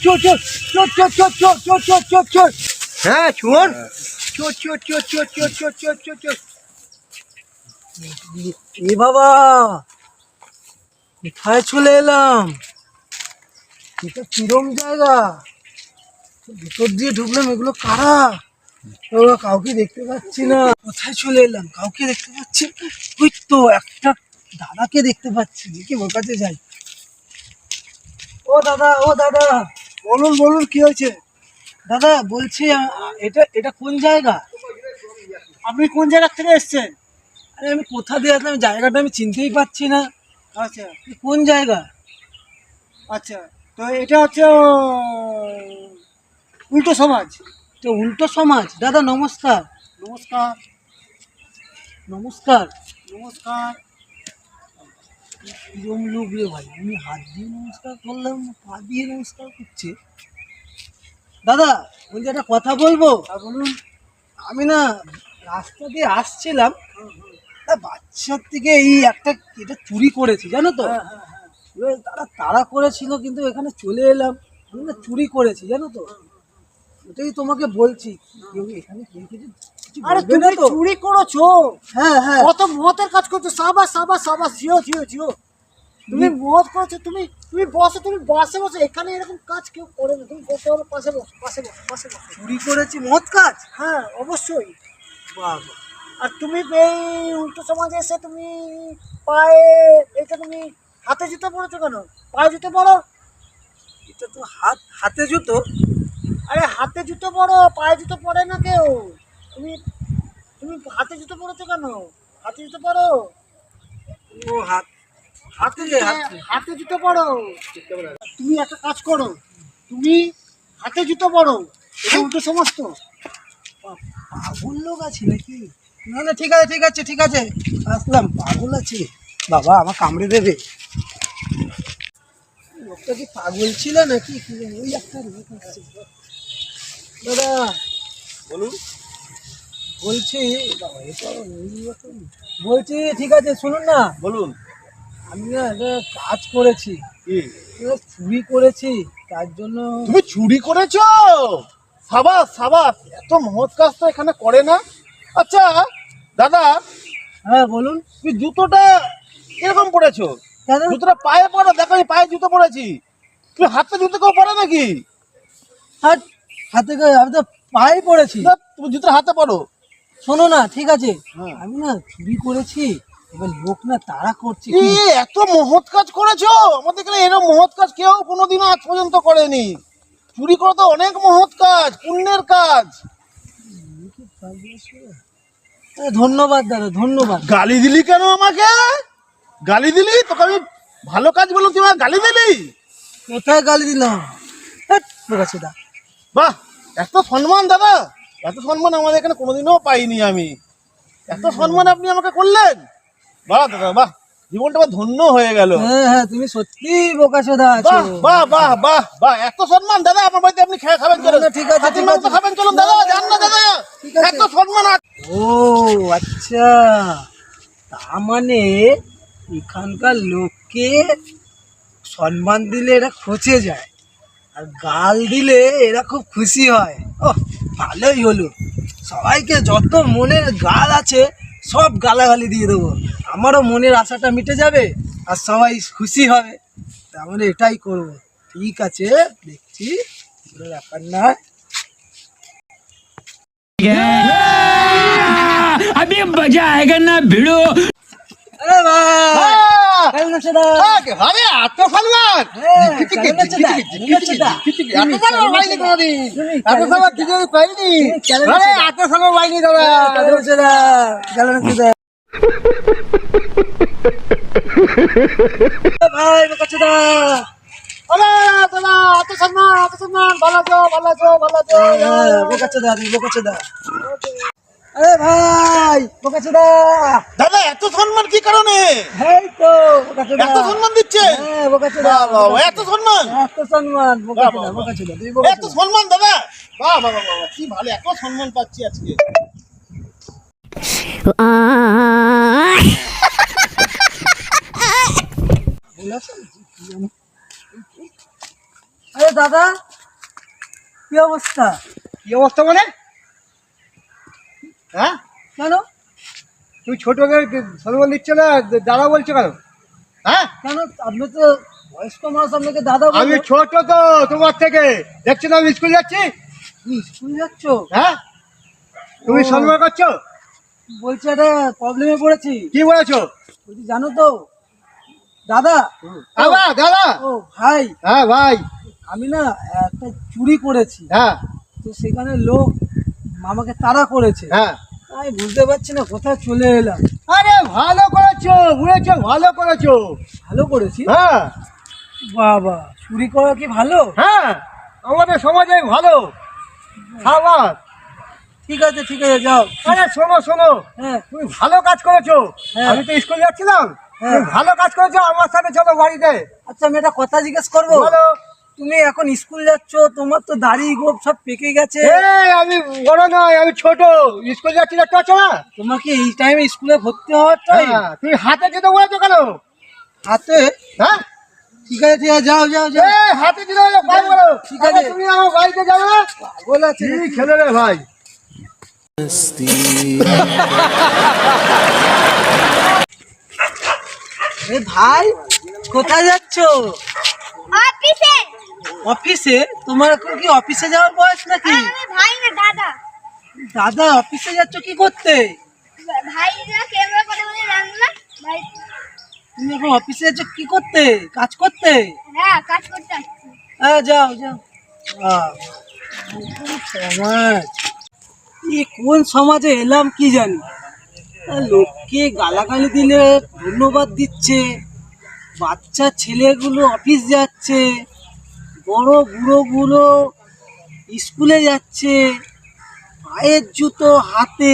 চোর চোর চোর চোর চোর চোর চোর চোর চোর চোর চোর হ্যাঁ চোর চোর চোর চোর চোর চোর চোর চোর চোর চোর এ বাবা কোথায় চলে এলাম? এটা কিরম জায়গা? ভিতর দিয়ে ঢুকলাম, এগুলো কারা? কাউকে দেখতে পাচ্ছি না। কোথায় চলে এলাম? কাউকে দেখতে পাচ্ছি। ওই তো একটা দাদাকে দেখতে পাচ্ছি, দেখি ওর কাছে যাই। ও দাদা, ও দাদা, বলুন বলুন, কি হয়েছে? দাদা বলছি এটা এটা কোন জায়গা? আপনি কোন জায়গা থেকে এসছেন? আরে আমি কোথা দিয়ে আসলাম, জায়গাটা আমি চিনতেই পারছি না। আচ্ছা, কোন জায়গা? আচ্ছা, তো এটা হচ্ছে উল্টো সমাজ। তো উল্টো সমাজ। দাদা নমস্কার। নমস্কার নমস্কার নমস্কার। কিরম লোক রে ভাই, আমি হাত দিয়ে নমস্কার করলাম, পা দিয়ে নমস্কার করছে। দাদা বলছি একটা কথা বলবো। বলুন। আমি না রাস্তা দিয়ে আসছিলাম, বাচ্চার থেকে এই একটা এটা চুরি করেছি, জানো তো? তারা তাড়া করেছিল, কিন্তু এখানে চলে এলাম, আমি না চুরি করেছি, জানো তো? এটাই তোমাকে বলছি। এখানে কিছু আরে তুমি চুরি করেছো? হ্যাঁ হ্যাঁ। কত মতের কাজ করছো। সাবাস সাবাস সাবাস, জিও জিও জিও। তুমি মত করেছো, তুমি তুমি বসো, তুমি বসে বসে। এখানে এরকম কাজ কেউ করে না, তুমি বসে বসে পাশে বসো, পাশে বসো, পাশে বসো। চুরি করেছি মদ কাজ? হ্যাঁ অবশ্যই। বাবা, আর তুমি এই উল্টো সমাজে এসে তুমি পায়ে এটা তুমি হাতে জুতো পরেছো কেন? পায়ে জুতো পরো। এটা তো হাতে জুতো। আরে হাতে জুতো পরো, পায়ে জুতো পরে না কেউ। তুমি তুমি হাতে জুতো পরেছো কেন? হাতে জুতো পরো। ও হাতে হাতে জুতো পরো। তুমি একটা কাজ করো, তুমি হাতে জুতো পরো। এটা উল্টো সমস্ত পাগল লোক আছে নাকি? না না, ঠিক আছে ঠিক আছে ঠিক আছে, আসলাম। পাগল আছে বাবা, আমার কামড়ে দেবে। লোকটা কি পাগল ছিল নাকি? ওই একটা লোক আসছে। দাদা বলুন। বলছি, বাবা এটা ওইরকম বলছি, ঠিক আছে শুনুন না। বলুন। আমি না একটা কাজ করেছি, কি? চুরি করেছি, তার জন্য। তুমি চুরি করেছো? সাবাস সাবাস, এত মহৎ কাজ তো এখানে করে না। আচ্ছা দাদা, হ্যাঁ বলুন। তুমি জুতোটা এরকম পরেছো, কেন? জুতোটা পায়ে পরো। দেখো আমি পায়ে জুতো পরেছি, তুমি হাতে জুতো কেউ পরে নাকি? হাতে আমি তো পায়ে পড়েছি। না, তুমি জুতো হাতে পরো। শোনো না, ঠিক আছে, হ্যাঁ। আমি না চুরি করেছি, এবার লোক না তাড়া করছে। এত মহৎ কাজ করেছো, আমাদের এখানে এরকম মহৎ কাজ কেউ কোনোদিনও আজ পর্যন্ত করেনি। চুরি করা তো অনেক মহৎ কাজ, পুণ্যের কাজ। ধন্যবাদ দাদা, ধন্যবাদ। গালি দিলি কেন আমাকে? গালি দিলি? তোকে আমি ভালো কাজ বললাম, তুই আমাকে গালি দিলি? কোথায় গালি দিলাম? আছে দা। বাহ, এত সম্মান দাদা, এত সম্মান আমাদের এখানে কোনোদিনও পাইনি আমি। এত সম্মান আপনি আমাকে করলেন, বাহ দাদা বাহ, জীবনটা আমার ধন্য হয়ে গেল। হ্যাঁ হ্যাঁ, তুমি সত্যি বোকাচোদা আছো। বাহ বাহ বাহ বাহ বাহ, এত সম্মান দাদা। আমার বাড়িতে আপনি খাবেন চলুন। ঠিক আছে ঠিক আছে, খাবেন চলুন দাদা, যান না দাদা, এত সম্মান। ও আচ্ছা, তার মানে এখানকার লোককে সম্মান দিলে এরা খচে যায়, আর গাল দিলে এরা খুব খুশি হয়। ও ভালোই হলো, সবাইকে যত মনের গাল আছে সব গালাগালি দিয়ে দেবো, আমারও মনের আশাটা মিটে যাবে আর সবাই খুশি হবে। তাহলে এটাই করব। ঠিক আছে, দেখছি, কোনো ব্যাপার না। अभी मजा आएगा ना भिड़ो। আরে ভাই, কেমন আছো দা? আরে এত সম্মান, ভাই বোকাচোদা। বোকাচোদা বোকাচোদা। আরে ভাই বোকাচোদা। দাদা এত সম্মান কি কারণে? এই তো বোকাচোদা। এত সম্মান দিচ্ছে? হ্যাঁ বোকাচোদা, এত সম্মান, এত সম্মান। বোকাচোদা বোকাচোদা, তুই বোকাচোদা। এত সম্মান দাদা, বাহ বাহ বাহ, কি ভালো, এত সম্মান পাচ্ছি আজকে। আরে দাদা, কি অবস্থা? কি অবস্থা মানে? হ্যাঁ, কেন তুমি ছোটকে সম্মান দিচ্ছ না, দাদা বলছো কেন? হ্যাঁ, কেন আপনি তো বয়স্ক মানুষ, আপনাকে দাদা আমি বলবো। ছোট তো তোমার থেকে, দেখছো না আমি স্কুল যাচ্ছি। তুমি স্কুল যাচ্ছ? হ্যাঁ, তুমি ও। সম্মান করছো। বলছি একটা প্রবলেমে পড়েছি। কি বলেছো? বলছি জানো তো দাদা, দাদা দাদা। ও ভাই, হ্যাঁ ভাই। আমি না একটা চুরি করেছি, হ্যাঁ তো সেখানে লোক আমাকে তাড়া করেছে। হ্যাঁ। আমি বুঝতে পারছি না কোথায় চলে এলাম। আরে ভালো করেছো, বুঝেছো, ভালো করেছো। ভালো করেছি? হ্যাঁ বাবা, চুরি করা কি ভালো? হ্যাঁ, আমাদের সমাজে ভালো খাবার। ঠিক আছে ঠিক আছে, যাও। আরে শোনো শোনো, হ্যাঁ তুমি ভালো কাজ করেছো। হ্যাঁ। আমি তো স্কুল যাচ্ছিলাম, হ্যাঁ। তুমি ভালো কাজ করেছো। আমার সাথে চলো বাড়িতে। আচ্ছা, আমি একটা কথা জিজ্ঞেস করবো? বলো। তুমি এখন স্কুল যাচ্ছ, তোমার তো দাড়ি গোপ সব পেকে গেছে। এই আমি বড় নয়, আমি ছোট। স্কুল যাচ্ছি, দেখতে পাচ্ছ না? তোমাকে এই টাইমে স্কুলে ভর্তি হওয়ার টাইম? হ্যাঁ, তুমি হাতে যেতে বলেছো কেন? হাতে? হ্যাঁ, ঠিক আছে ঠিক আছে, যাও যাও যাও। এই হাতে যেতে বলেছো, পাই বলো। ঠিক আছে। আরে তুমি আমার বাড়িতে যাবে না? পাগল আছে কি নাকি? খেলে রে ভাই। এ ভাই, কোথায় যাচ্ছ? অফিসে। অফিসে? তোমার এখন কি অফিসে যাওয়ার বয়স নাকি? আর আমি ভাই না দাদা। দাদা, অফিসে যাচ্ছ কি করতে? ভাইরা ক্যামেরা করে বলে জানো না? ভাই, তুমি এখন অফিসে যাচ্ছ কি করতে? কাজ করতে? হ্যাঁ কাজ করতে আসছি। হ্যাঁ, যাও যাও। কোন সমাজ, কোন সমাজে এলাম কি জানি। লোককে গালাগালি দিলে ধন্যবাদ দিচ্ছে, বাচ্চা ছেলেগুলো অফিস যাচ্ছে, বড় বুড়োগুলো স্কুলে যাচ্ছে, পায়ের জুতো হাতে।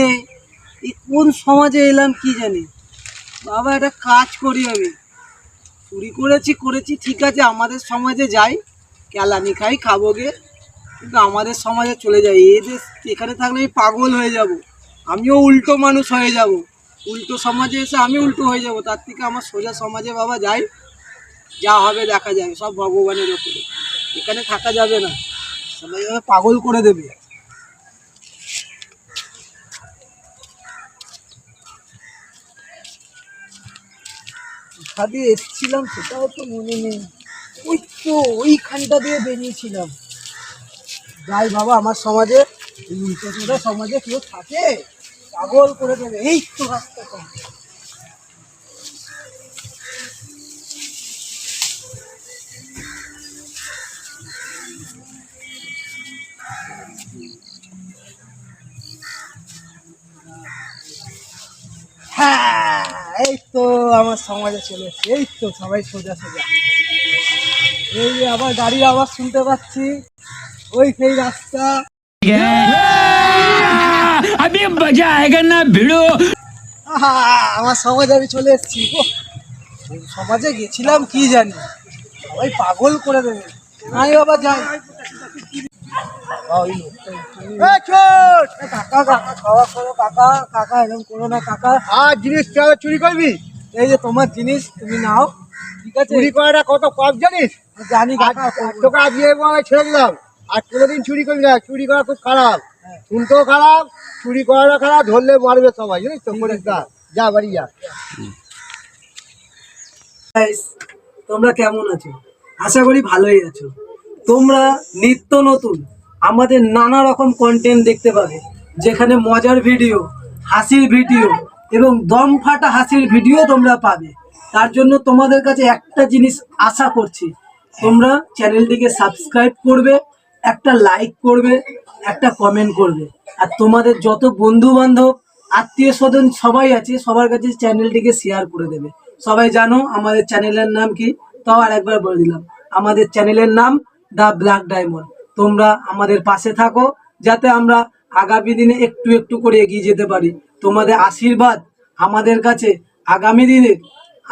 কোন সমাজে এলাম কি জানি। বাবা, একটা কাজ করি, আমি চুরি করেছি ঠিক আছে, আমাদের সমাজে যাই, কেলানি খাই, খাবো গে, কিন্তু আমাদের সমাজে চলে যাই। এদের এখানে থাকলে আমি পাগল হয়ে যাব, আমিও উল্টো মানুষ হয়ে যাব। উল্টো সমাজে এসে আমি উল্টো হয়ে যাব, তার থেকে আমার সোজা সমাজে বাবা যাই, যা হবে দেখা যাবে, সব ভগবানের ওপরে। এখানে থাকা যাবে না, সবাই আমাকে পাগল করে দেবে। কোথা দিয়ে এসেছিলাম সেটাও তো মনে নেই। ওই তো ওইখানটা দিয়ে বেরিয়েছিলাম। যাই বাবা, আমার সমাজে উল্টো চোরা সমাজে কেউ থাকে, পাগল করে দেবে। এই তো রাস্তা কম। হ্যাঁ, এই তো আমার সমাজে চলে এসেছি। এই তো সবাই সোজা সোজা। এই যে আবার গাড়ির আওয়াজ শুনতে পাচ্ছি, ওই সেই রাস্তা। अभी मजा आएगा ना भिड़ो। আহা, আমার সমাজে আমি চলে এসেছি। কোন সমাজে গেছিলাম কি জানি, সবাই পাগল করে দেবে। নাই বাবা, যাই। ওই লোকটা এখানে। এই ছোট, কাকা কাকা, খাওয়া করো কাকা, কাকা এরকম করো না কাকা। আর জিনিস চুরি করবি? এই যে তোমার জিনিস, তুমি নাও, ঠিক আছে? চুরি করাটা কত পাপ জানিস? জানি আর কাকা, করবো না। তোকে আজকে আমি ছেড়ে দিলাম, আর কোনোদিন চুরি করবি না। চুরি করা খুব খারাপ, হ্যাঁ। শুনতেও খারাপ, চুরি করাটা খারাপ, ধরলে মারবে সবাই, জানিস তো। করিস না, যা বাড়ি যা। Guys, তোমরা কেমন আছো? আশা করি ভালোই আছো। তোমরা নিত্য নতুন আমাদের নানা রকম কন্টেন্ট দেখতে পাবে, যেখানে মজার ভিডিও, হাসির ভিডিও এবং দম ফাটা হাসির ভিডিও তোমরা পাবে। তার জন্য তোমাদের কাছে একটা জিনিস আশা করছি, তোমরা চ্যানেলটিকে সাবস্ক্রাইব করবে, একটা লাইক করবে, একটা কমেন্ট করবে, আর তোমাদের যত বন্ধু বান্ধব, আত্মীয় স্বজন সবাই আছে, সবার কাছে চ্যানেলটিকে শেয়ার করে দেবে। সবাই জানো আমাদের চ্যানেলের নাম কি? তাও আর একবার বলে দিলাম, আমাদের চ্যানেলের নাম দ্য ব্ল্যাক ডায়মন্ড। তোমরা আমাদের পাশে থাকো, যাতে আমরা আগামী দিনে একটু একটু করে এগিয়ে যেতে পারি। তোমাদের আশীর্বাদ আমাদের কাছে আগামী দিনে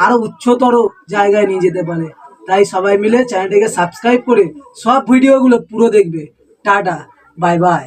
আরো উচ্চতর জায়গায় নিয়ে যেতে পারে। তাই সবাই মিলে চ্যানেলটিকে সাবস্ক্রাইব করে সব ভিডিওগুলো পুরো দেখবে। Tata, bye bye.